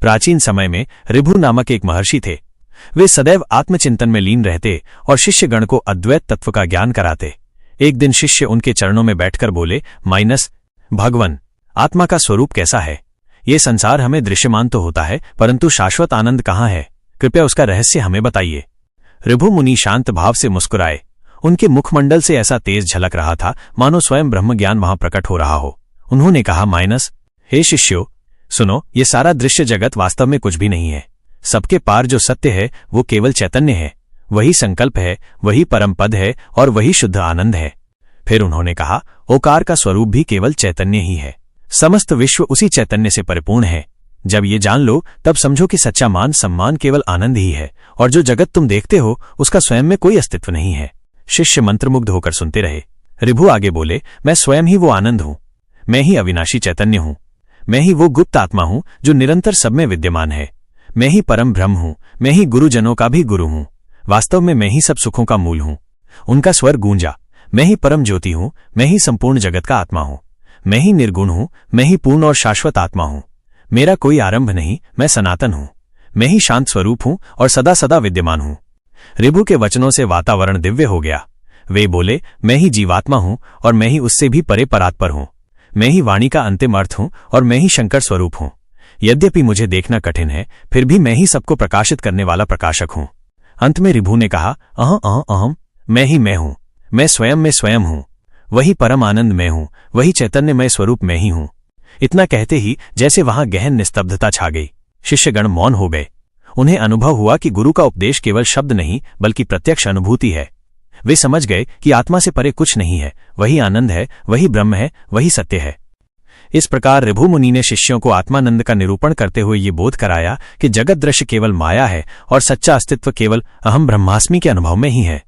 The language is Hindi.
प्राचीन समय में ऋभु नामक एक महर्षि थे। वे सदैव आत्मचिंतन में लीन रहते और शिष्यगण को अद्वैत तत्व का ज्ञान कराते। एक दिन शिष्य उनके चरणों में बैठकर बोले, भगवन, आत्मा का स्वरूप कैसा है? ये संसार हमें दृश्यमान तो होता है, परंतु शाश्वत आनंद कहाँ है? कृपया उसका रहस्य हमें बताइए। ऋभु मुनि शांत भाव से मुस्कुराए। उनके मुखमंडल से ऐसा तेज झलक रहा था मानो स्वयं ब्रह्म ज्ञान वहां प्रकट हो रहा हो। उन्होंने कहा, हे शिष्यो, सुनो, ये सारा दृश्य जगत वास्तव में कुछ भी नहीं है। सबके पार जो सत्य है वो केवल चैतन्य है, वही संकल्प है, वही परम पद है और वही शुद्ध आनंद है। फिर उन्होंने कहा, ओकार का स्वरूप भी केवल चैतन्य ही है। समस्त विश्व उसी चैतन्य से परिपूर्ण है। जब ये जान लो तब समझो कि सच्चा मान सम्मान केवल आनंद ही है और जो जगत तुम देखते हो उसका स्वयं में कोई अस्तित्व नहीं है। शिष्य मंत्रमुग्ध होकर सुनते रहे। ऋभु आगे बोले, मैं स्वयं ही वो आनंद हूं, मैं ही अविनाशी चैतन्य हूं, मैं ही वो गुप्त आत्मा हूं जो निरंतर सब में विद्यमान है, मैं ही परम ब्रह्म हूं, मैं ही गुरुजनों का भी गुरु हूं, वास्तव में मैं ही सब सुखों का मूल हूं। उनका स्वर गूंजा, मैं ही परम ज्योति हूं, मैं ही संपूर्ण जगत का आत्मा हूं, मैं ही निर्गुण हूं, मैं ही पूर्ण और शाश्वत आत्मा हूं, मेरा कोई आरंभ नहीं, मैं सनातन हूं, मैं ही शांत स्वरूप हूं और सदा सदा विद्यमान हूं। ऋभु के वचनों से वातावरण दिव्य हो गया। वे बोले, मैं ही जीवात्मा हूं और मैं ही उससे भी परे परात्पर हूं, मैं ही वाणी का अंतिम अर्थ हूं और मैं ही शंकर स्वरूप हूं। यद्यपि मुझे देखना कठिन है, फिर भी मैं ही सबको प्रकाशित करने वाला प्रकाशक हूं। अंत में ऋभु ने कहा, अहम, मैं ही मैं हूं, मैं स्वयं हूं, वही परम आनंद मैं हूं, वही चैतन्यमय स्वरूप मैं ही हूं। इतना कहते ही जैसे वहां गहन निस्तब्धता छा गई। शिष्यगण मौन हो गए। उन्हें अनुभव हुआ कि गुरु का उपदेश केवल शब्द नहीं बल्कि प्रत्यक्ष अनुभूति है। वे समझ गए कि आत्मा से परे कुछ नहीं है, वही आनंद है, वही ब्रह्म है, वही सत्य है। इस प्रकार ऋभु मुनि ने शिष्यों को आत्मानंद का निरूपण करते हुए ये बोध कराया कि जगत दृश्य केवल माया है और सच्चा अस्तित्व केवल अहम ब्रह्मास्मि के अनुभव में ही है।